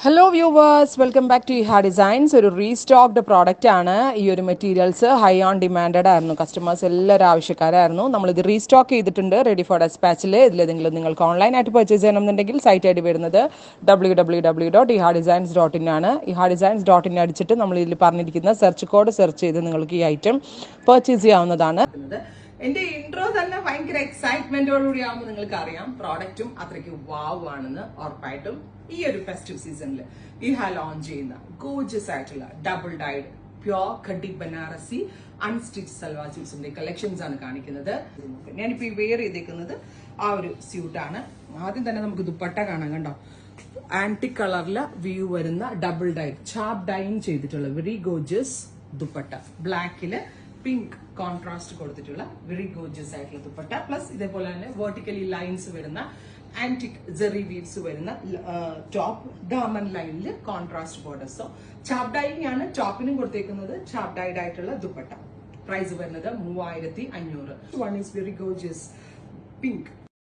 Hello viewers, welcome back to Iha Designs. ഒരു restocked product ആണ്. ഈ ഒരു മെറ്റീരിയൽസ് ഹൈ ഓൺ ഡിമാൻഡഡ് ആയിരുന്നു. കസ്റ്റമേഴ്സ് എല്ലാവരും ആവശ്യക്കാരായിരുന്നു. നമ്മളിത് റീസ്റ്റോക്ക് ചെയ്തിട്ടുണ്ട് റെഡി ഫോർ ഡെസ്പാച്ചിൽ. ഇതിലേതെങ്കിലും നിങ്ങൾക്ക് ഓൺലൈനായിട്ട് പർച്ചേസ് ചെയ്യണമെന്നുണ്ടെങ്കിൽ സൈറ്റ് ഐ ഡി വരുന്നത് www.ihadesigns.in ആണ്. ihadesigns.in അടിച്ചിട്ട് നമ്മൾ ഇതിൽ പറഞ്ഞിരിക്കുന്ന സെർച്ച് കോഡ് സെർച്ച് ചെയ്ത് നിങ്ങൾക്ക് ഈ ഐറ്റം പർച്ചേസ് ചെയ്യാവുന്നതാണ്. എന്റെ ഇൻട്രോ തന്നെ ഭയങ്കര എക്സൈറ്റ്മെന്റോടുകൂടി ആവുമ്പോൾ നിങ്ങൾക്ക് അറിയാം പ്രോഡക്റ്റും അത്രയ്ക്ക് വാവ് ആണെന്ന്. ഉറപ്പായിട്ടും ഈ ഒരു ഫെസ്റ്റീവ് സീസണിൽ ഇഹ ലോഞ്ച് ചെയ്യുന്ന ഗോർജിയസ് ആയിട്ടുള്ള double dyed pure khadi Banarasi unstitch salwar സ്യൂട്ട്സിന്റെ കളക്ഷൻസ് ആണ് കാണിക്കുന്നത്. ഞാനിപ്പോ ഈ വെയർ ചെയ്തേക്കുന്നത് ആ ഒരു സ്യൂട്ടാണ്. ആദ്യം തന്നെ നമുക്ക് ദുപ്പട്ട കാണാം. കണ്ടോ, ആന്റിക് കളറില് വ്യൂ വരുന്ന ഡബിൾ ഡൈഡ് ചാപ്പ് ഡൈൻ ചെയ്തിട്ടുള്ള വെരി ഗോർജിയസ് ദുപ്പട്ട. ബ്ലാക്കില് പിങ്ക് കോൺട്രാസ്റ്റ് കൊടുത്തിട്ടുള്ള വെരി ഗോർജിയസ് ആയിട്ടുള്ള ദുപ്പട്ട. പ്ലസ് ഇതേപോലെ തന്നെ വെർട്ടിക്കലി ലൈൻസ് വരുന്ന ആന്റിക് ജെറി വീവ്സ് വരുന്ന ടോപ്പ്. ഡാമൻ ലൈനിൽ കോൺട്രാസ്റ്റ് ബോർഡർ. സോ ചാപ്പ് ഡൈങ് ആണ് ടോപ്പിനും കൊടുത്തേക്കുന്നത്. ചാപ്പ് ഡൈഡ് ആയിട്ടുള്ള ദുപ്പട്ട. പ്രൈസ് വരുന്നത് 3500. One is very gorgeous pink